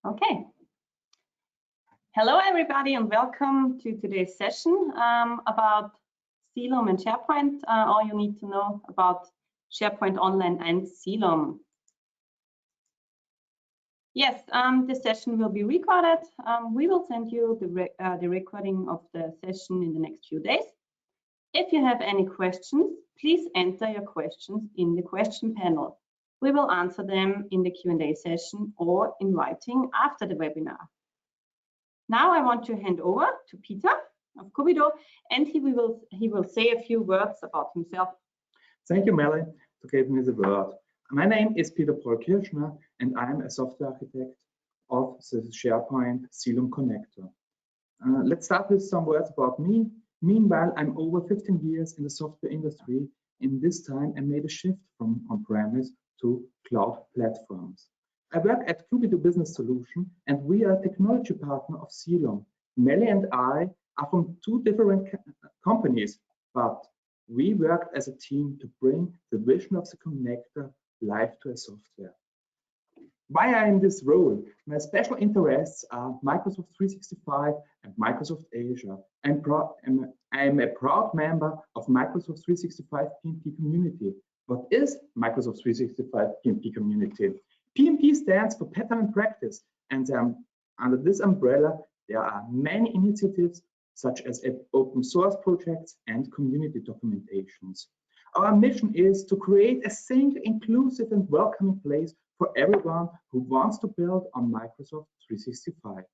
Okay. Hello, everybody, and welcome to today's session about CELUM and SharePoint. All you need to know about SharePoint Online and CELUM. Yes, this session will be recorded. We will send you the recording of the session in the next few days. If you have any questions, please enter your questions in the question panel. We will answer them in the Q&A session or in writing after the webinar. Now I want to hand over to Peter of Cubido, and he will say a few words about himself. Thank you, Melly, to give me the word. My name is Peter Paul Kirschner, and I'm a software architect of the SharePoint CELUM connector. Let's start with some words about me. Meanwhile, I'm over 15 years in the software industry. In this time, I made a shift from on-premise to cloud platforms. I work at Cubido Business Solution, and we are a technology partner of CELUM. Melly and I are from two different companies, but we worked as a team to bring the vision of the connector live to a software. Why I'm in this role? My special interests are Microsoft 365 and Microsoft Azure. I'm a proud member of Microsoft 365 PMP community. What is Microsoft 365 PMP community? PMP stands for Pattern and Practice, and under this umbrella, there are many initiatives such as open source projects and community documentations. Our mission is to create a single, inclusive, and welcoming place for everyone who wants to build on Microsoft 365.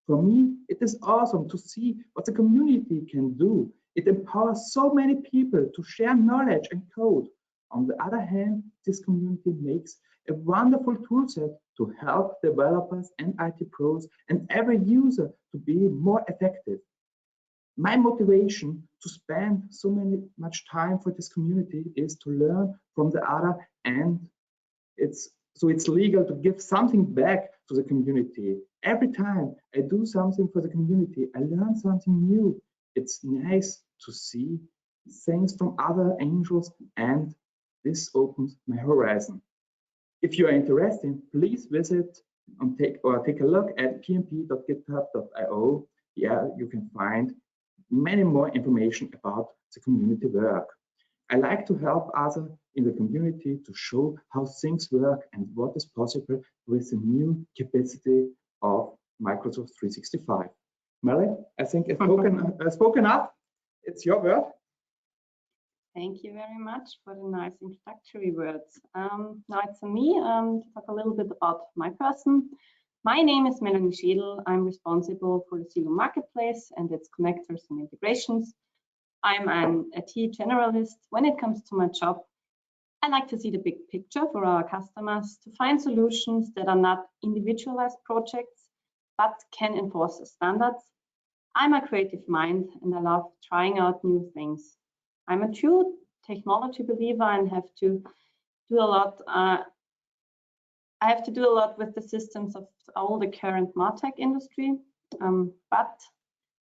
For me, it is awesome to see what the community can do. It empowers so many people to share knowledge and code. On the other hand, this community makes a wonderful toolset to help developers and IT pros and every user to be more effective. My motivation to spend much time for this community is to learn from the other, and it's legal to give something back to the community. Every time I do something for the community, I learn something new. It's nice to see things from other angels, and this opens my horizon. If you are interested, please visit and take a look at pmp.github.io. Yeah, you can find many more information about the community work. I like to help others in the community to show how things work and what is possible with the new capacity of Microsoft 365. Melly, I think I've spoken enough. It's your word. Thank you very much for the nice introductory words. Now it's on me to talk a little bit about my person. My name is Melanie Schädel. I'm responsible for the CELUM marketplace and its connectors and integrations. I'm an IT generalist. When it comes to my job, I like to see the big picture for our customers, to find solutions that are not individualized projects, but can enforce the standards. I'm a creative mind and I love trying out new things. I'm a true technology believer and have to do a lot. I have to do a lot with the systems of all the current MarTech industry, but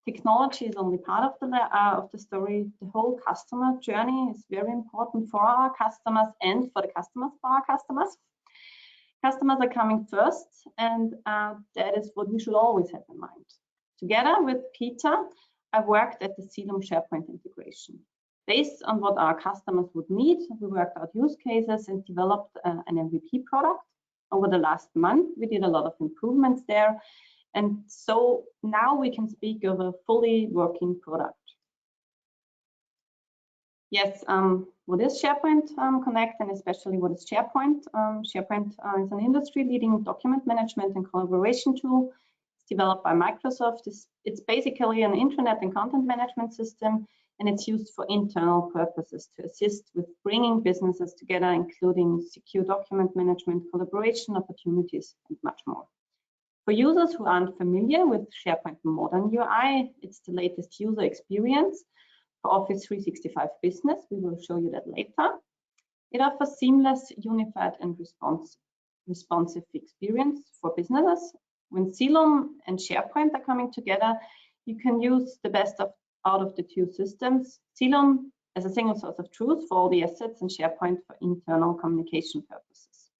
technology is only part of the story. The whole customer journey is very important for our customers and for the customers for our customers. Customers are coming first, and that is what we should always have in mind. Together with Peter, I worked at the CELUM SharePoint integration. Based on what our customers would need, we worked out use cases and developed an MVP product. Over the last month, we did a lot of improvements there. And so now we can speak of a fully working product. Yes, what is SharePoint Connect, and especially what is SharePoint? SharePoint is an industry-leading document management and collaboration tool. It's developed by Microsoft. It's basically an intranet and content management system, and it's used for internal purposes to assist with bringing businesses together, including secure document management, collaboration opportunities, and much more. For users who aren't familiar with SharePoint Modern UI, it's the latest user experience for Office 365 Business. We will show you that later. It offers seamless, unified, and responsive experience for businesses. When CELUM and SharePoint are coming together, you can use the best out of the two systems. CELUM as a single source of truth for all the assets, and SharePoint for internal communication purposes.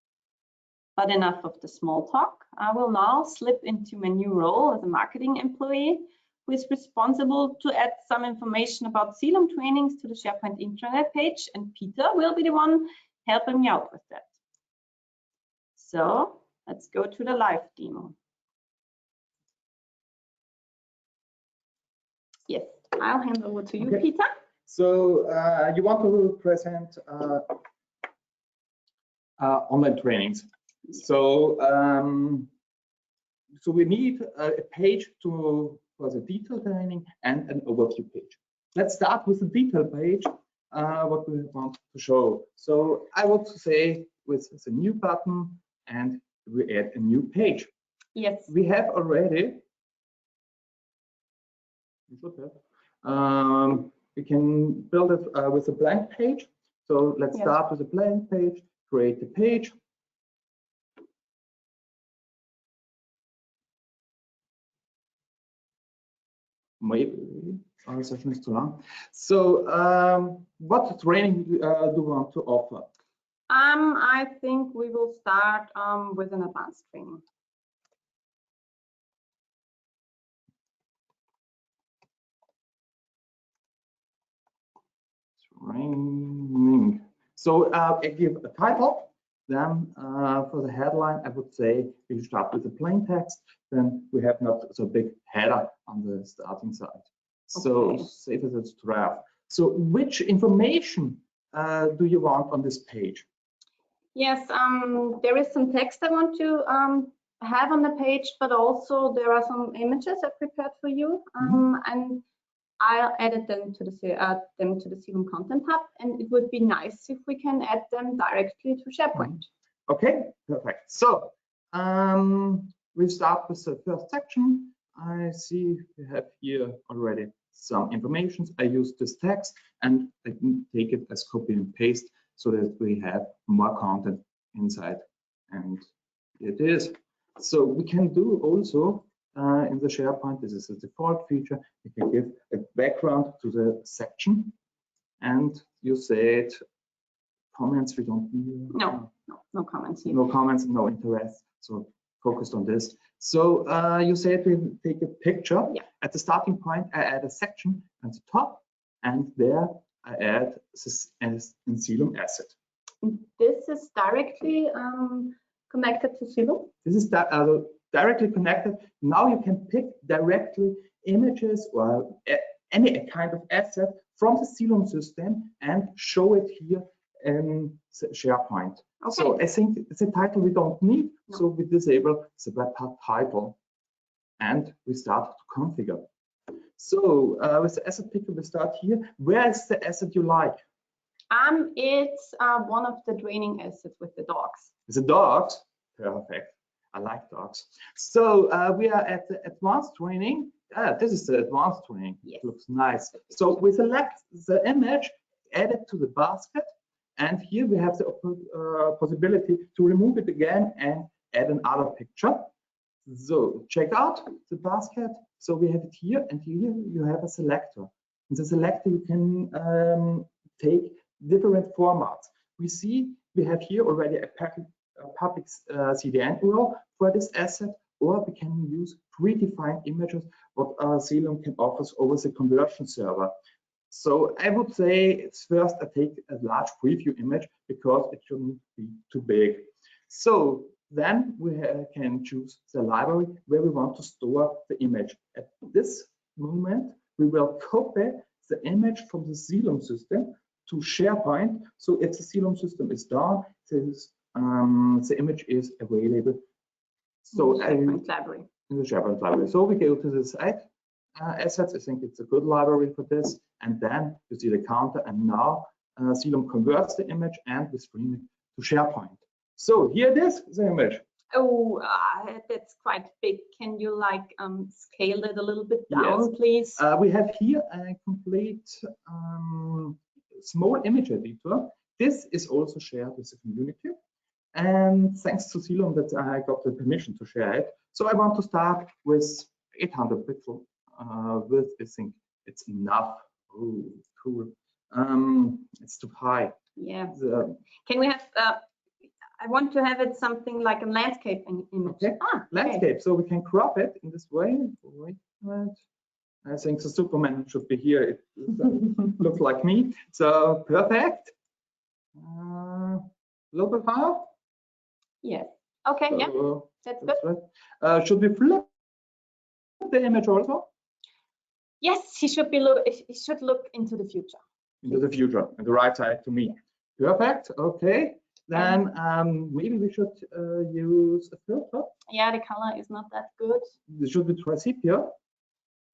But enough of the small talk. I will now slip into my new role as a marketing employee who is responsible to add some information about CELUM trainings to the SharePoint intranet page, and Peter will be the one helping me out with that. So let's go to the live demo. Yes, I'll hand over to you, Okay. Peter. So you want to present online trainings. Yes. So so we need a page for the detail training and an overview page. Let's start with the detail page, what we want to show. So I would say with the new button, and we add a new page. Yes. We have already, we can build it with a blank page. So let's Yes. start with a blank page, create the page. Maybe our session is too long. So what training do you want to offer? I think we will start with an advanced training. Training. So I give a title. Then for the headline, I would say we start with the plain text. Then we have not so big header on the starting side. So Okay. save it as draft. So which information do you want on this page? Yes, there is some text I want to have on the page, but also there are some images I prepared for you, and I'll add them to the CELUM Content Hub, and it would be nice if we can add them directly to SharePoint. Okay, perfect. So we start with the first section. I see we have here already some information. I use this text and I can take it as copy and paste so that we have more content inside. And it is. So we can do also in the SharePoint, this is a default feature, you can give a background to the section, and you said comments we don't need. No comments here. No comments, no interest, so focused on this. So you said we take a picture. Yeah. At the starting point, I add a section at the top, and there I add this as in CELUM asset. This is directly connected to CELUM. This is directly connected. Now you can pick directly images or any kind of asset from the CELUM system and show it here in SharePoint. Okay. So I think the title we don't need, No. so we disable the web part title and we start to configure. So with the asset picker, we start here. Where is the asset you like? It's one of the training assets with the dogs. The dogs. Perfect. I like dogs. So we are at the advanced training. This is the advanced training. Yes. It looks nice. So we select the image, add it to the basket, and here we have the possibility to remove it again and add another picture. So check out the basket. So we have it here, and here you have a selector. In the selector, you can take different formats. We see we have here already a public CDN URL for this asset, or we can use predefined images what CELUM can offer over the conversion server. So I would say it's first I take a large preview image because it shouldn't be too big. So then we can choose the library where we want to store the image. At this moment, we will copy the image from the CELUM system to SharePoint. So if the CELUM system is down, the image is available. So in the SharePoint library. In the SharePoint library. So we go to the site assets. I think it's a good library for this. And then you see the counter. And now CELUM converts the image and we stream it to SharePoint. So here it is, the image. Oh, that's quite big. Can you like scale it a little bit down, Yes. please? We have here a complete small image editor. This is also shared with the community. And thanks to CELUM that I got the permission to share it. So I want to start with 800 pixel width. I think it's enough. Oh, cool. It's too high. Yeah. Can we have? I want to have it something like a landscape image. Okay. Landscape. So we can crop it in this way. Wait a minute. I think the Superman should be here. It looks like me. So perfect. A little bit higher. Yes. Okay. So, Yeah. That's good. Right. Should we flip the image also? Yes, he should look into the future. Into the future, and the right side to me. Perfect. Okay. Then maybe we should use a filter. Yeah, the color is not that good. Should we try sepia?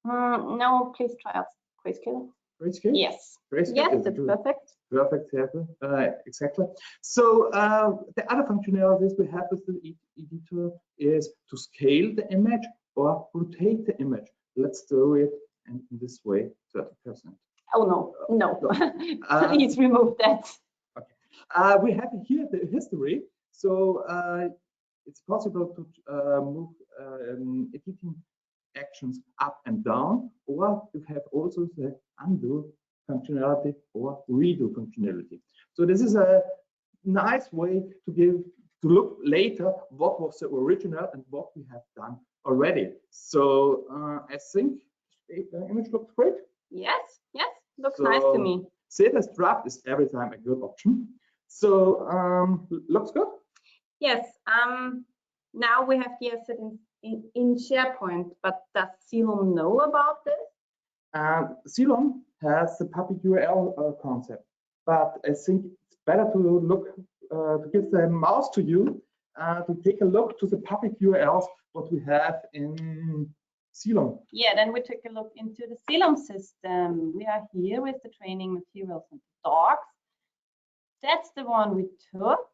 No, please try out grayscale. Grayscale? Yes. Grayscale? Yes, that's perfect. Perfect, exactly. So the other functionalities we have with the editor is to scale the image or rotate the image. Let's do it in this way, 30%. Oh no. Please remove that. Okay. We have here the history, so it's possible to move editing actions up and down, or you have also the undo functionality or redo functionality. So this is a nice way to look later what was the original and what we have done already. So I think the image looks great. Yes, looks nice to me. Save as draft is every time a good option. So looks good. Yes. Now we have the asset in SharePoint, but does CELUM know about this? CELUM has the public URL concept, but I think it's better to look to give the mouse to you to take a look to the public URLs what we have in CELUM. Yeah, then we take a look into the CELUM system. We are here with the training materials and docs. That's the one we took.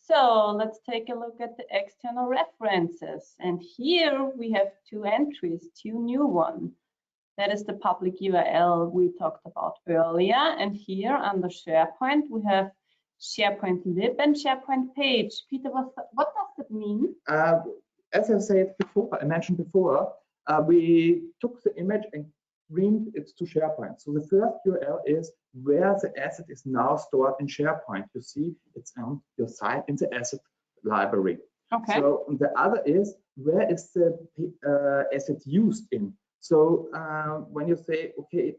So let's take a look at the external references. And here we have two entries, two new ones. That is the public URL we talked about earlier. And here under SharePoint, we have SharePoint lib and SharePoint page. Peter, what does that mean? As I said before, I mentioned before, we took the image and linked it to SharePoint. So the first URL is where the asset is now stored in SharePoint. You see it's on your site in the asset library. Okay. So the other is where is the asset used in. So when you say, okay,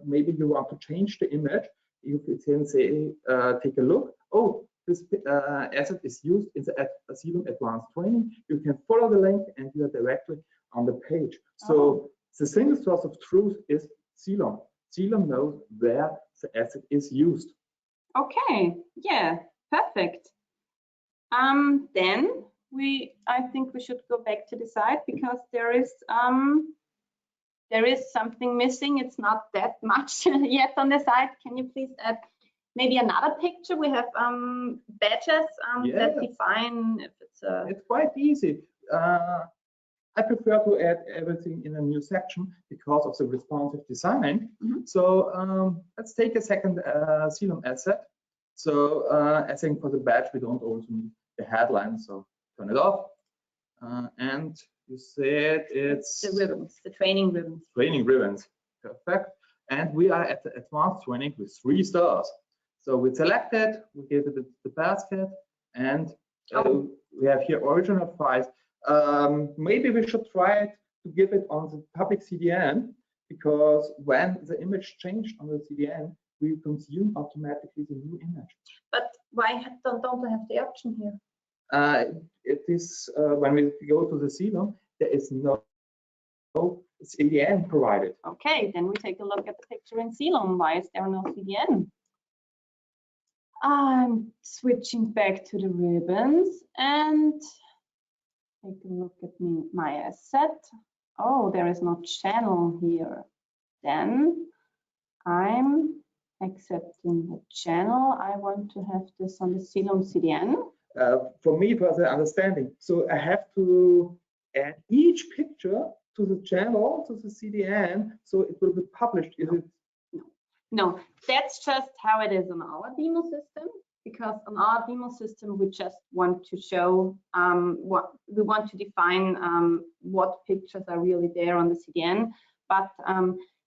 maybe you want to change the image, you can say, take a look. Oh, this asset is used in the CELUM Advanced Training. You can follow the link and you are directly on the page. So the single source of truth is CELUM. CELUM knows where the asset is used. Okay. Yeah, perfect. Then I think we should go back to the site because there is something missing. It's not that much yet on the site. Can you please add maybe another picture? We have badges that define if it's a... It's quite easy. I prefer to add everything in a new section because of the responsive design. So let's take a second CELUM asset. So I think for the badge, we don't also need the headline. So turn it off. And you said it's the ribbons, the training ribbons. Training ribbons, perfect. And we are at the advanced training with 3 stars. So we select it, we give it the basket, and we have here original files. Maybe we should try to give it on the public CDN, because when the image changed on the CDN, we consume automatically the new image. But why don't we have the option here? It is when we go to the CELUM, there is no CDN provided. Okay, then we take a look at the picture in CELUM. Why is there no CDN? I'm switching back to the ribbons and take a look at my asset. Oh, there is no channel here. Then I'm accepting the channel. I want to have this on the CELUM CDN. For me, for the understanding, so I have to add each picture to the channel, to the CDN, so it will be published. Is it? No, that's just how it is on our demo system. Because on our demo system, we just want to show what we want to define, what pictures are really there on the CDN. But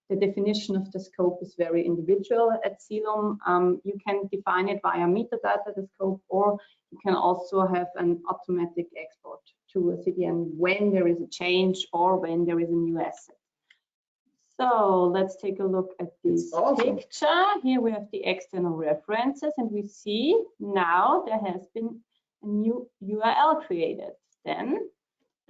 the definition of the scope is very individual at CELUM. You can define it via metadata, the scope, or you can also have an automatic export to a CDN when there is a change or when there is a new asset. So let's take a look at this picture. Here we have the external references, and we see now there has been a new URL created. Then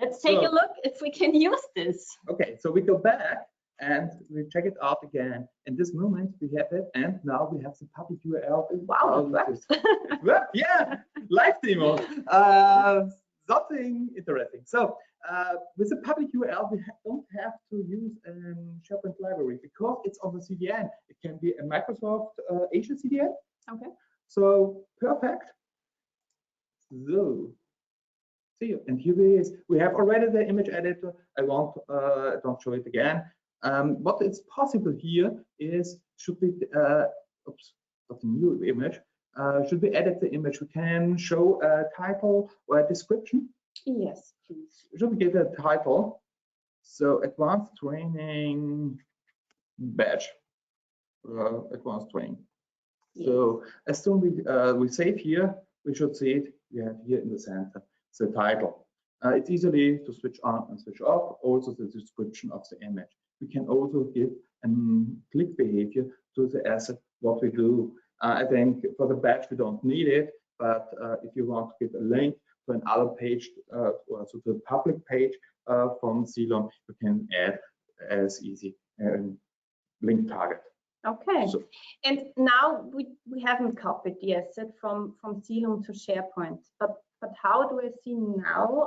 let's take a look if we can use this. Okay, so we go back and we check it out again. In this moment we have it, and now we have the public URL. Wow, it works. It worked, yeah, live demo. Something interesting. So with the public URL, we don't have to use a SharePoint library because it's on the CDN. It can be a Microsoft Azure CDN. Okay. So perfect. So see you. And here it is. We have already the image editor. I don't show it again. What is possible here is should we oops, not a new image. Should we edit the image? We can show a title or a description. Yes, please. Should we give it a title? So advanced training badge. Advanced training. Yes. So as soon as we save here, we should see it. We have here in the center the title. It's easily to switch on and switch off. Also the description of the image. We can also give a click behavior to the asset. What we do. I think for the badge we don't need it, but if you want to give a link to another page or to the public page from CELUM, you can add as easy link target. Okay, so, and now we haven't copied the asset from CELUM to SharePoint, but how do I see now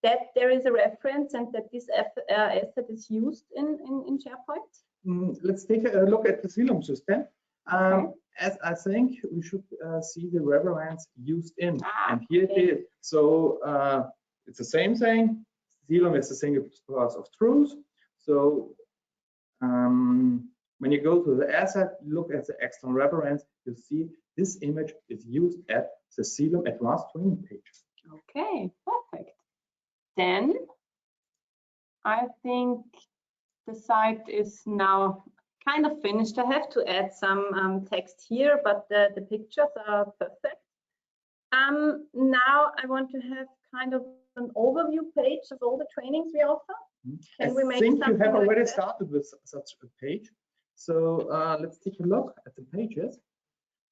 that there is a reference and that this asset is used in SharePoint? Let's take a look at the CELUM system. Okay. As I think we should see the reference used in, and here it is. So it's the same thing. CELUM is the single source of truth. So when you go to the asset, look at the external reference, you see this image is used at the CELUM advanced training page. Okay, perfect. Then I think the site is now kind of finished. I have to add some text here, but the pictures are perfect. Now I want to have kind of an overview page of all the trainings we offer. Can we make something I think you have already like started with such a page. So let's take a look at the pages.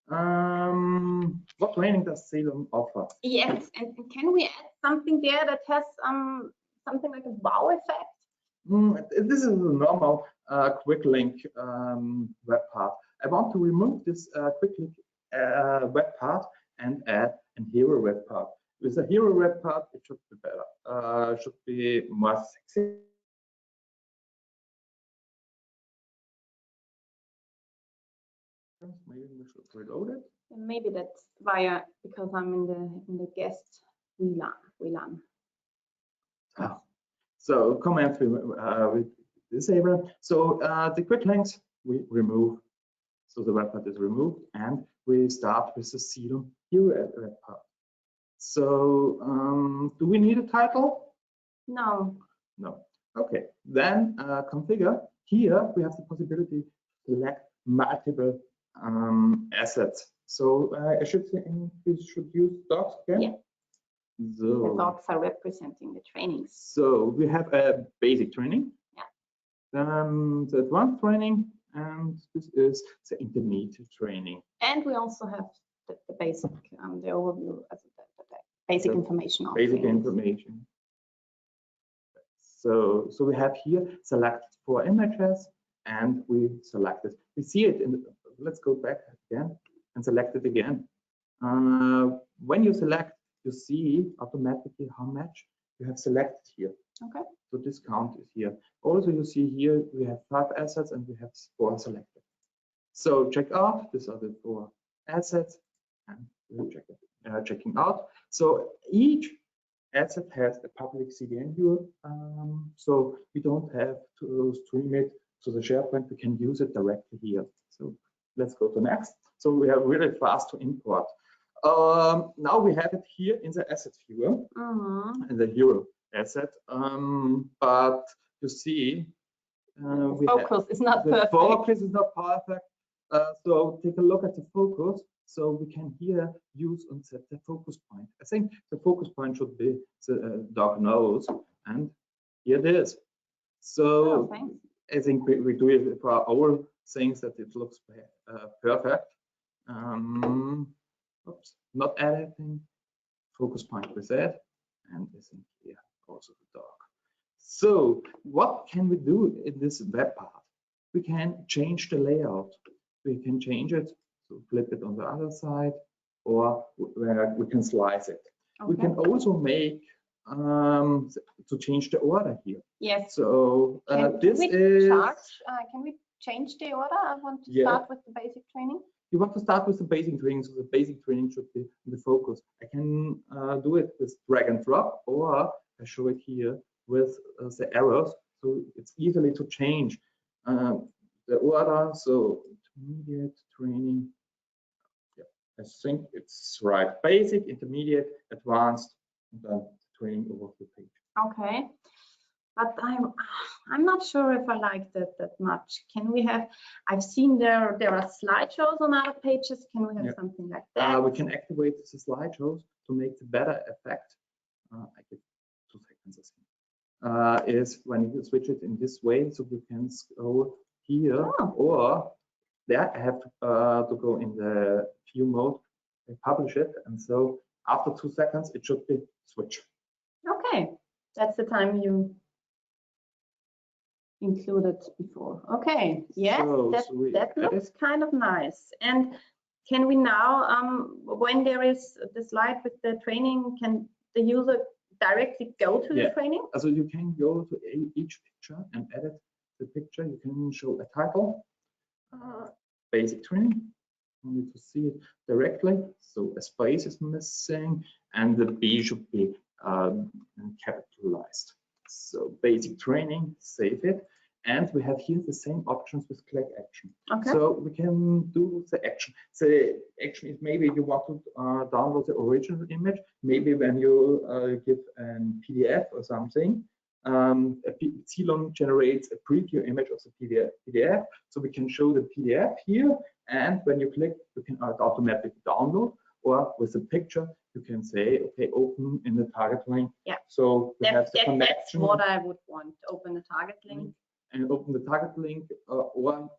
What training does CELUM offer? Yes, and can we add something there that has something like a wow effect? This is a normal quick link web path. I want to remove this quick link web path and add a hero web path. With a hero web path, it should be better. Should be more sexy. Maybe we should reload it. Maybe that's because I'm in the guest WLAN. So comments we disable. So the quick links we remove. So the web path is removed, and we start with the CELUM hero web path. So do we need a title? No. No. Okay. Then configure. Here we have the possibility to select multiple assets. So I should say we should use docs again. Yeah. So, the docs are representing the trainings. So we have a basic training. Yeah. Then the advanced training, and this is the intermediate training. And we also have the basic, the overview, the basic information. Basic information. So we have here select 4 images, and we select it. We see it in the, let's go back again and select it again. When you select, you see automatically how much you have selected here. Okay. So this count is here. Also, you see here we have 5 assets and we have 4 selected. So check out. These are the 4 assets, and we'll check it. Checking out. So each asset has a public CDN viewer. So we don't have to stream it to the SharePoint. We can use it directly here. So let's go to next. So we are really fast to import. Now we have it here in the asset viewer, in the hero asset. But you see, Focus is not the perfect. focus is not perfect. So take a look at the focus. So we can here use and set the focus point. I think the focus point should be the dog nose, and here it is. So I think we do it for our things that it looks perfect. Oops, not editing. Focus point with that, and I think here also the dog. So what can we do in this web part? We can change the layout. We can change it, so flip it on the other side, or we can slice it. Okay. We can also make to change the order here. Yes. So can we change the order? I want to start with the basic training. You want to start with the basic training, so the basic training should be in the focus. I can do it with drag and drop, or I show it here with the arrows, so it's easily to change the order. So intermediate training, yeah, I think it's right. Basic, intermediate, advanced, and then training over the page. Okay, but I'm not sure if I like that much. Can we have? I've seen there are slideshows on other pages. Can we have something like that? We can activate the slideshows to make the better effect. I give 2 seconds. Is when you switch it in this way, so you can scroll here, or there I have to go in the view mode and publish it, and so after 2 seconds it should be switched. Okay, that's the time you included before. Okay, yes, that looks kind of nice. And can we now, when there is the slide with the training, can the user directly go to the training? So you can go to each picture and edit the picture. You can show a title, basic training. You need to see it directly. So a space is missing, and the B should be capitalized. So basic training, save it. And we have here the same options with click action. Okay. So we can do the action. The action is maybe you want to download the original image. Maybe when you give a PDF or something, CELUM generates a preview image of the PDF. So we can show the PDF here, and when you click, you can automatically download. Or with a picture, you can say, okay, open in the target link. Yeah. So we have the connection. That's what I would want. Open the target link. And open the target link, or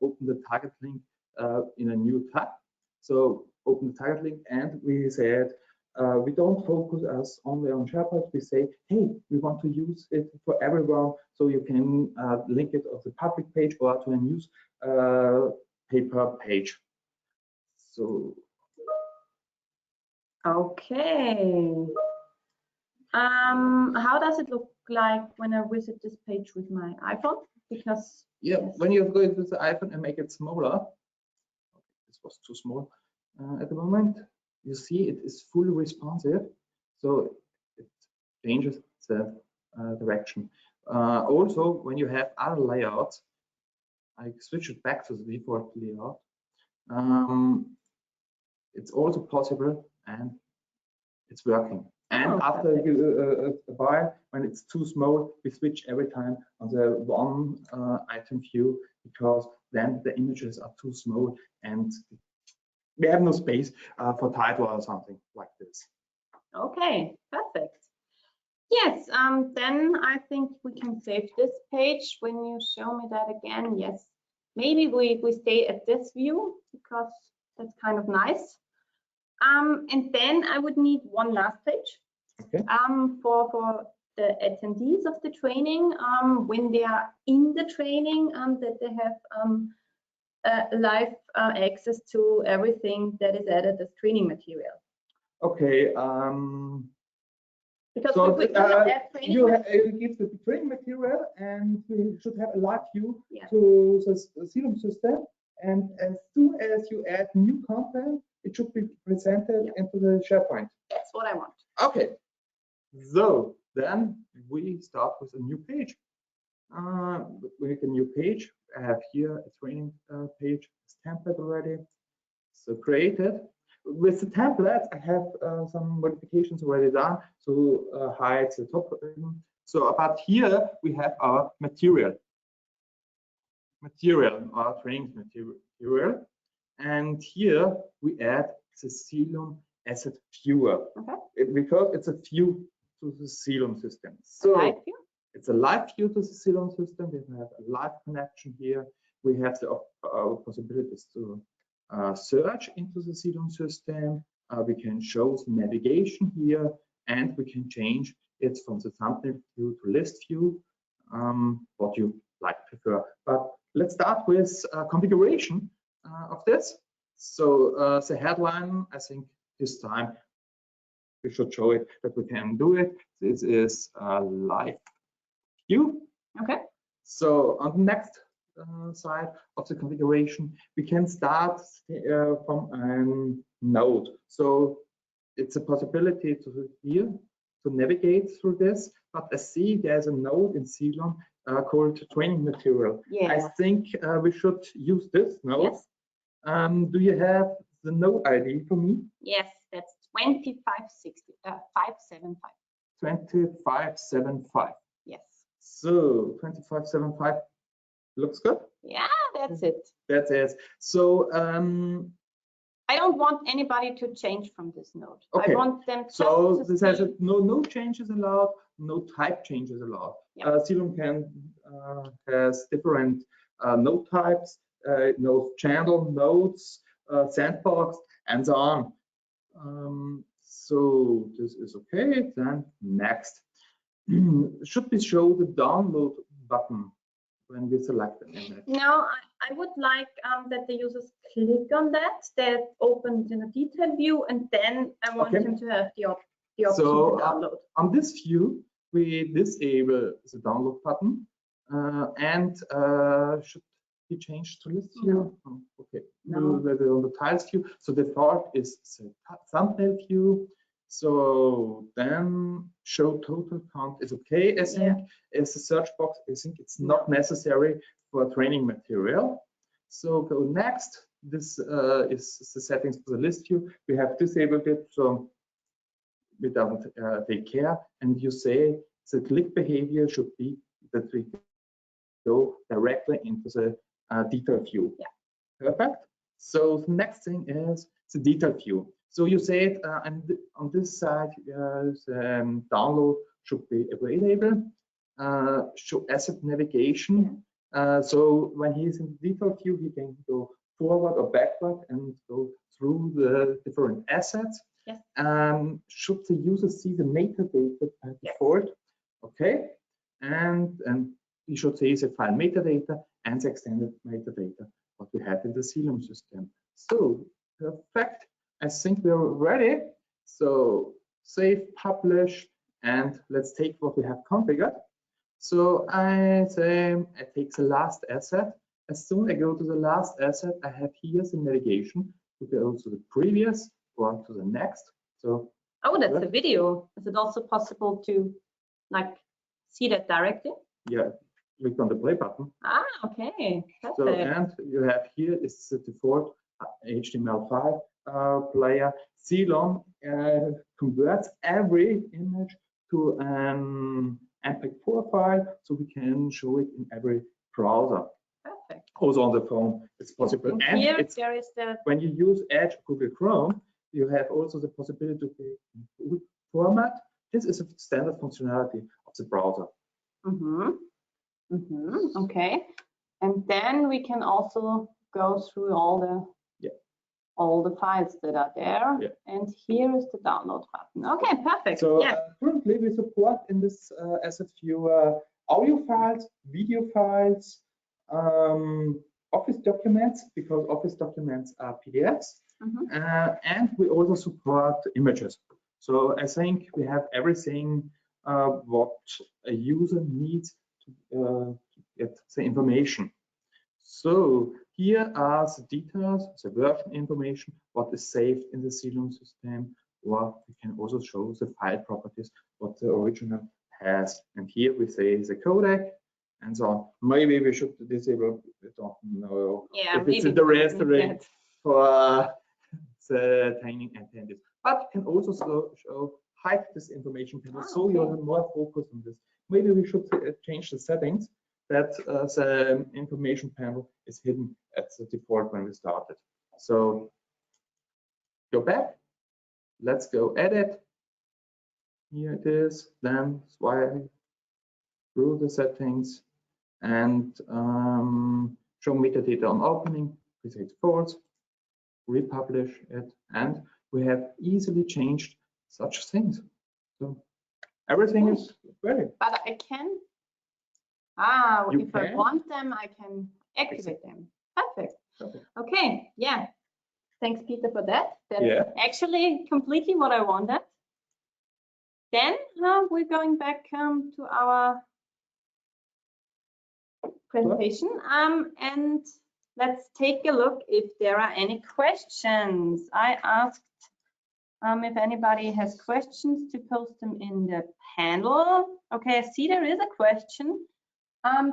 open the target link in a new tab. So open the target link, and we said we don't focus us only on SharePoint. We say, hey, we want to use it for everyone, so you can link it on the public page or to a news paper page. So okay. How does it look like when I visit this page with my iPhone? Because when you go into the iPhone and make it smaller, this was too small at the moment. You see it is fully responsive, so it changes the direction. Also, when you have other layouts, I switch it back to the default layout. It's also possible, and it's working. And after a while, when it's too small, we switch every time on the one item view, because then the images are too small and we have no space for title or something like this. Okay, perfect. Yes, then I think we can save this page. When you show me that again, yes, maybe we stay at this view because that's kind of nice. And then I would need one last page. Okay. For the attendees of the training, when they are in the training, that they have live access to everything that is added as training material. Okay. Because so we add training you give the training material, and we should have a live view to the CELUM system. And as soon as you add new content, it should be presented into the SharePoint. That's what I want. Okay. So then we start with a new page. We make a new page. I have here a training page, it's template already. So created. With the template, I have some modifications already done to hide the top. So about here we have our material. material, our training material. And here we add the CELUM asset viewer. Okay. Because it's a view to the CELUM system. So Live view? it's a live view to the CELUM system. We have a live connection here. We have the possibilities to search into the CELUM system. We can show the navigation here, and we can change it from the thumbnail view to list view, what you prefer. But let's start with configuration of this. So the headline, I think this time we should show it that we can do it. This is a live view. Okay. So on the next side of the configuration, we can start from a node. So it's a possibility to here to navigate through this, but I see there's a node in CELUM called training material. Yeah. I think we should use this node. Yes. Do you have the node ID for me? Yes, that's 575. 2575. Yes. So 2575 looks good. Yeah, that's it. That's it. So I don't want anybody to change from this node. Okay. I want them just so to this see. has no changes allowed, no type changes allowed. Yeah. CELUM has different node types, node channel nodes, sandbox, and so on. So this is okay. Then next, should we show the download button when we select an image? No, I would like that the users click on that opens in a detailed view, and then I want them to have the option to download. On this view, we disable the download button, and should be changed to list view. No. Oh, okay, No. on the tiles view. So the default is the thumbnail view. So then show total count is okay. I think as a search box, I think it's not necessary for training material. So go next. This is the settings for the list view. We have disabled it, so we don't take care. And you say the click behavior should be that we go directly into the detail view. Yeah. Perfect. So the next thing is the detail view. So you said on this side, download should be available. Show asset navigation. So when he's in the detail view, he can go forward or backward and go through the different assets. Yes. Should the user see the metadata by default? Okay. And we should see the file metadata and the extended metadata, what we have in the CELUM system. So perfect. I think we're ready. So save, publish, and let's take what we have configured. So I say I take the last asset. As soon as I go to the last asset, I have here the navigation to go to the previous or to the next. So that's a video. Is it also possible to see that directly? Yeah, click on the play button. Ah, okay. Perfect. So and you have here is the default HTML5 player. CELUM converts every image to an MP4 file, so we can show it in every browser. Perfect. Also on the phone, it's possible. And here it's, there is the. when you use Edge Google Chrome, you have also the possibility to create format. This is a standard functionality of the browser. Okay. And then we can also go through all the files that are there. Yeah. And here is the download button. Okay, perfect. So yeah. Currently we support in this asset viewer audio files, video files, Office documents, because Office documents are PDFs, and we also support images. So I think we have everything what a user needs to get the information. So here are the details, the version information, what is saved in the CELUM system, or we can also show the file properties, what the original has. And here we say the codec and so on. Maybe we should disable, I don't know, if it's in the registering for the training intended. But can also show hide this information panel, so you're more focused on this. Maybe we should change the settings that the information panel is hidden at the default when we started. So go back, let's go edit. Here it is, then swipe through the settings and show metadata on opening, preset false, republish it, and we have easily changed such things. So everything is ready. But I can, if I want them, I can activate them. Perfect. Okay, yeah. Thanks, Peter, for that. That's actually completely what I wanted. Then we're going back to our presentation and let's take a look if there are any questions. I asked if anybody has questions to post them in the panel. Okay, I see there is a question.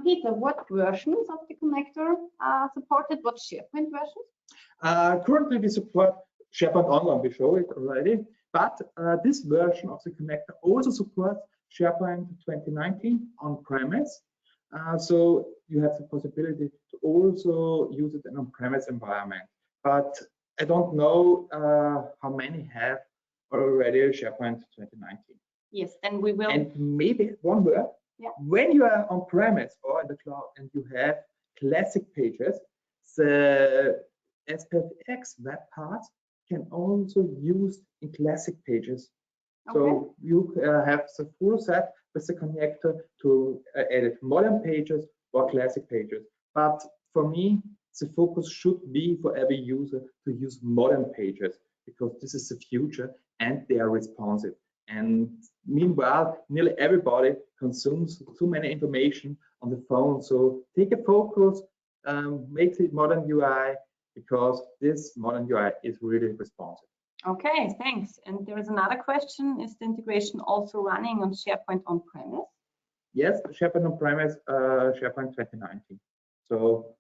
Peter, what versions of the connector are supported? What SharePoint versions? Currently, we support SharePoint Online. We show it already, but this version of the connector also supports SharePoint 2019 on-premise. So you have the possibility to also use it in on-premise environment. But I don't know how many have already SharePoint 2019. Yes, then we will. And maybe one word. Yeah. When you are on-premise or in the cloud and you have classic pages, the SPFX web parts can also use in classic pages. Okay. So you have the full set with the connector to edit modern pages or classic pages. But for me, the focus should be for every user to use modern pages because this is the future and they are responsive. And meanwhile, nearly everybody consumes too many information on the phone. So take a focus, make it modern UI because this modern UI is really responsive. Okay, thanks. And there is another question. Is the integration also running on SharePoint on-premise? Yes, SharePoint on-premise, SharePoint 2019. So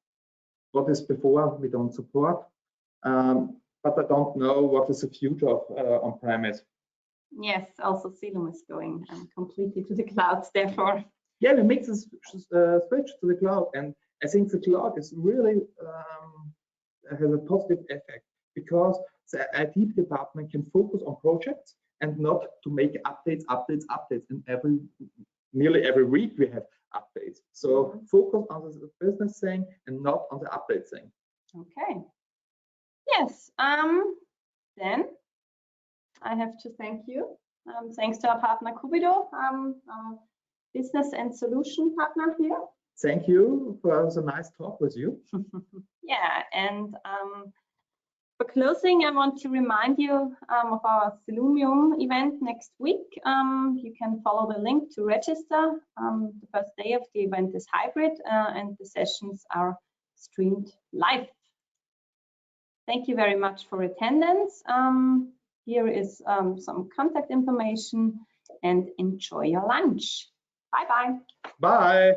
what is before, we don't support. But I don't know what is the future of on-premise. Yes, also CELUM is going completely to the cloud, therefore. Yeah, we make this switch to the cloud. And I think the cloud is really has a positive effect because the IT department can focus on projects and not to make updates. And nearly every week we have updates. So focus on the business thing and not on the update thing. Okay. Yes. Then I have to thank you. Thanks to our partner Cubido, our business and solution partner here. Thank you for the nice talk with you. Yeah, and for closing, I want to remind you of our CELUM event next week. You can follow the link to register. The first day of the event is hybrid and the sessions are streamed live. Thank you very much for attendance. Here is some contact information and enjoy your lunch. Bye-bye. Bye.